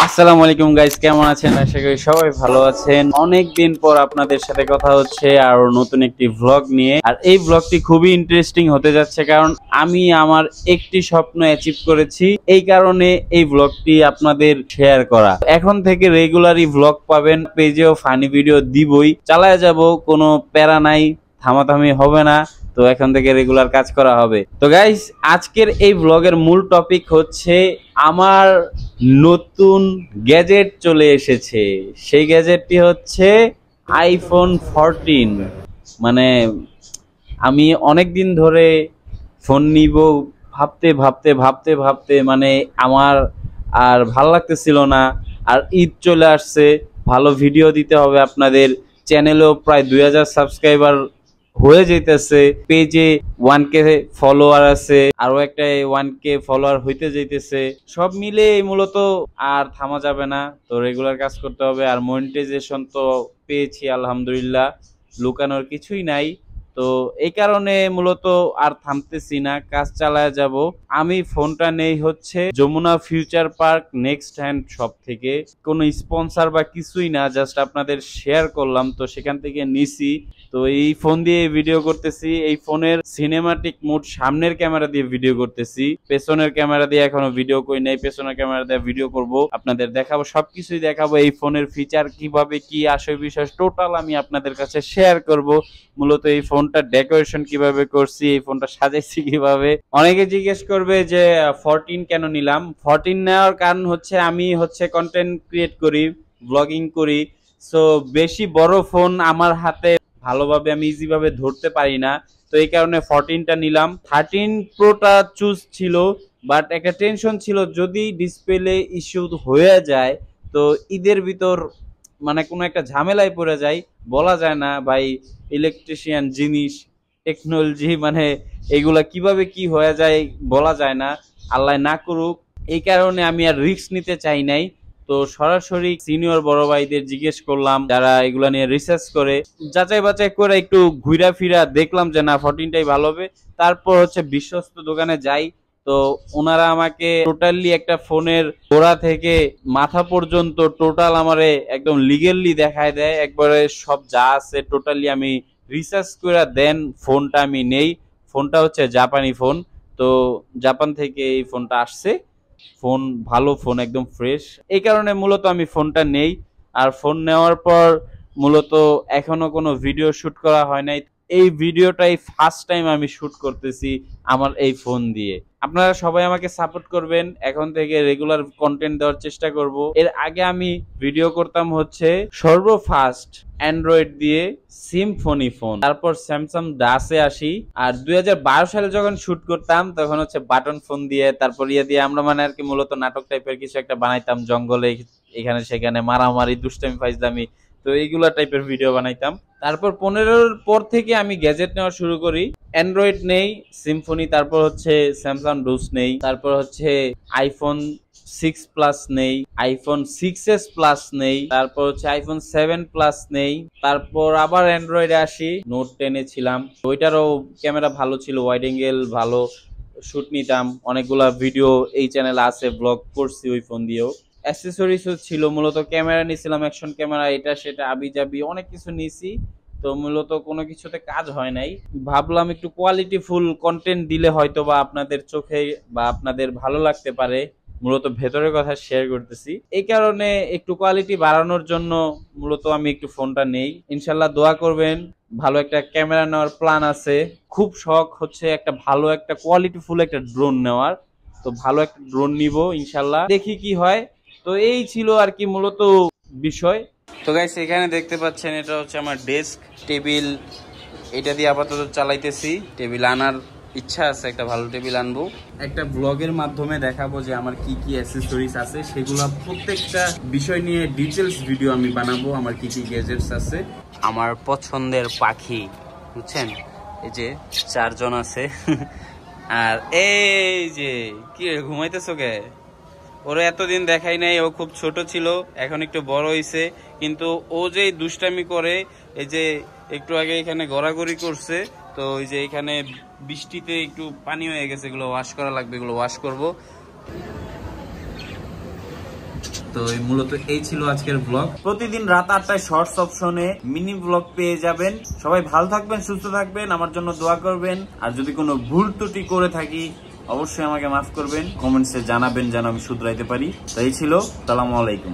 আসসালামু আলাইকুম গাইস, কেমন আছেন? আশা করি সবাই ভালো আছেন। অনেক দিন পর আপনাদের সাথে কথা হচ্ছে আর নতুন একটি ভ্লগ নিয়ে। আর এই ভ্লগটি খুবই ইন্টারেস্টিং হতে যাচ্ছে, কারণ আমি আমার একটি স্বপ্ন অ্যাচিভ করেছি। এই কারণে এই ভ্লগটি আপনাদের শেয়ার করা। এখন থেকে রেগুলারই ভ্লগ পাবেন, পেজেও ফানি ভিডিও দিবই, চালায় যাব, কোনো প্যারা নাই, থামাথামি হবে না। তো এখন থেকে রেগুলার কাজ করা হবে। তো গাইস, আজকের এই ব্লগের মূল টপিক হচ্ছে আমার নতুন গ্যাজেট চলে এসেছে। সেই গ্যাজেটটি হচ্ছে আইফোন 14। মানে আমি অনেক দিন ধরে ফোন নিব ভাবতে ভাবতে ভাবতে ভাবতে মানে আমার আর ভাল লাগতেছিল না। আর ঈদ চলে আসছে, ভালো ভিডিও দিতে হবে আপনাদের। চ্যানেলেও প্রায় 2000 সাবস্ক্রাইবার হয়ে যাইতেছে, পেজে 1K ফলোয়ার আছে, আরো একটা 1K ফলোয়ার হইতে যাইতেছে। সব মিলে মূলত আর থামা যাবে না, তো রেগুলার কাজ করতে হবে। আর মনিটাইজেশন তো পেয়েছি আলহামদুলিল্লাহ, লুকানোর কিছুই নাই। তো এই কারণে মূলত আর থামতেছি না, কাজ চালায় যাব। আমি ফোনটা নেই হচ্ছে Jamuna future park next hand shop থেকে, কোনো স্পন্সর বা কিছুই না, জাস্ট আপনাদের শেয়ার করলাম, তো সেখান থেকে নিছি। তো এই ফোন দিয়ে ভিডিও করতেছি। এই ফোনের সিনেমাটিক মোড সামনের ক্যামেরা দিয়ে ভিডিও করতেছি, পেছনের ক্যামেরা দিয়ে এখনো ভিডিও করি নাই। পেছনের ক্যামেরা দিয়ে ভিডিও করব, আপনাদের দেখাবো, সবকিছুই দেখাবো। এই ফোনের ফিচার কিভাবে কি আসে বিষয় টোটাল আমি আপনাদের কাছে শেয়ার করব। মূলত এই ফোনটা ডেকোরেশন কিভাবে করছি, এই ফোনটা সাজাইছি কিভাবে। অনেকে জিজ্ঞেস করবে যে 14 কেন নিলাম। 14 নেওয়ার কারণ হচ্ছে আমি কন্টেন্ট ক্রিয়েট করি, ব্লগিং করি। সো বেশি বড় ফোন আমার হাতে ভালোভাবে আমি ইজি ভাবে ধরতে পারি না, তো এই কারণে 14টা নিলাম। 13 প্রোটা চুজ ছিল, বাট একটা টেনশন ছিল যদি ডিসপ্লে ইস্যু হয়ে যায়, তো ঈদের ভিতর মানে কোনো একটা ঝামেলায় পড়ে যায়, বলা যায় না ভাই। ইলেকট্রিশিয়ান জিনিস, টেকনোলজি, মানে এগুলা কিভাবে কি হয়ে যায় বলা যায় না, আল্লাহ না করুক। এই কারণে আমি আর রিস্ক নিতে চাই নাই। তো সরাসরি সিনিয়র বড় ভাইদের জিজ্ঞেস করলাম, যারা এগুলা নিয়ে রিসার্চ করে, যাচাই বাছাই করে একটু ঘুরা ফিরা দেখলাম যে না 14টাই ভালো হবে। তারপর বিশ্বস্ত দোকানে যাই, তো ওনারা আমাকে টোটালি একটা ফোনের গোড়া থেকে মাথা পর্যন্ত টোটাল আমারে একদম লিগেলি দেখায় দেয়, একবারে সব যা আছে টোটালি আমি রিসার্চ করে দেন ফোনটা আমি নেই। ফোনটা জাপানি ফোন, তো জাপান থেকে এই ফোনটা আসছে। ফোন ভালো, ফোন একদম ফ্রেশ, এই কারণে মূলত আমি ফোনটা নেই। আর ফোন নেওয়ার পর মূলত এখনো কোনো ভিডিও শুট করা হয় নাই। এই ভিডিওটাই ফার্স্ট টাইম আমি শুট করতেছি আমার এই ফোন দিয়ে। আপনারা সবাই আমাকে সাপোর্ট করবেন, এখন থেকে রেগুলার কন্টেন্ট দেওয়ার চেষ্টা করব। এর আগে আমি ভিডিও করতাম সর্বফার্স্ট অ্যান্ড্রয়েড দিয়ে সিম্ফনি ফোন, তারপর স্যামসাং ডাসে আসি। আর 2012 সালে যখন শুট করতাম তখন বাটন ফোন দিয়ে, তারপর ইয়ে দিয়ে আমরা মানে আর কি মূলত নাটক টাইপের কিছু একটা বানাইতাম, জঙ্গলে এখানে সেখানে মারামারি দুষ্টামি ফাইজলামি, তো এইগুলা টাইপের ভিডিও বানাইতাম। তারপর 15-র পর থেকে আমি গ্যাজেট নেওয়া শুরু করি। অ্যান্ড্রয়েড নেই, সিম্ফনি, তারপর স্যামসাং ডুস নেই, তারপর আইফোন 6 প্লাস নেই, আইফোন 6s প্লাস নেই, তারপর আইফোন 7 প্লাস নেই। তারপর আবার অ্যান্ড্রয়েডে আসি, নোট 10 এ ছিলাম, ওইটারও ক্যামেরা ভালো ছিল, ওয়াইড অ্যাঙ্গেল ভালো, শুট নিতাম। অনেকগুলা ভিডিও এই চ্যানেলে আছে, ব্লগ করছি ওই ফোন দিয়েও। অ্যাক্সেসরিজও ছিল, মূলত ক্যামেরা নিয়েছিলাম, অ্যাকশন ক্যামেরা, এটা সেটা আবি জাবি অনেক কিছু নিয়েছি। তো মূলত কোনো কিছুতে কাজ হয় নাই। ভাবলাম একটু কোয়ালিটি ফুল কন্টেন্ট দিলে হয়তো বা আপনাদের চোখে বা আপনাদের ভালো লাগতে পারে, মূলত ভেতরের কথা শেয়ার করতেছি। এই কারণে একটু কোয়ালিটি বাড়ানোর জন্য মূলত আমি একটু ফোনটা নেই। ইনশাল্লাহ দোয়া করবেন, ভালো একটা ক্যামেরা নেওয়ার প্ল্যান আছে। খুব শখ একটা ভালো একটা কোয়ালিটি ফুল একটা ড্রোন নেওয়ার, তো ভালো একটা ড্রোন নিব ইনশাল্লাহ, দেখি কি হয়। তো এই ছিল আর কি মূলত বিষয়। তো গাইস, এখানে দেখতে পাচ্ছেন এটা আমার ডেস্ক টেবিল, এটা দিয়ে আপাতত চালাইতেছি। টেবিল আনার ইচ্ছা আছে, একটা ভালো টেবিল আনবো। একটা ব্লগের মাধ্যমে দেখাবো যে আমার কি কি অ্যাক্সেসরিজ আছে, সেগুলো প্রত্যেকটা বিষয় নিয়ে ডিটেলস ভিডিও আমি বানাবো, আমার কি কি গ্যাজেটস আছে। আমার পছন্দের পাখি বুঝছেন, এই যে 4 জন আছে। আর এই যে কি ঘুমাইতেছো কে? ওরা এতদিন দেখাই নাই, ও খুব ছোট ছিল, এখন একটু বড় হয়েছে, কিন্তু ও যে দুষ্টামি করে, এই যে একটু আগে এখানে গড়াগড়ি করছে, তো ওই যে এখানে বৃষ্টিতে একটু পানি হয়ে গেছে, এগুলো ওয়াশ করা লাগবে, এগুলো ওয়াশ করব। তো মূলত এই ছিল আজকের ব্লগ। প্রতিদিন রাত 8টায় শর্টস অপশনে মিনি ব্লগ পেয়ে যাবেন। সবাই ভালো থাকবেন, সুস্থ থাকবেন, আমার জন্য দোয়া করবেন। আর যদি কোনো ভুল ত্রুটি করে থাকি অবশ্যই আমাকে মাফ করবেন, কমেন্টসে জানাবেন যেন আমি শুধরাইতে পারি। তো এই ছিল, আসসালামু আলাইকুম।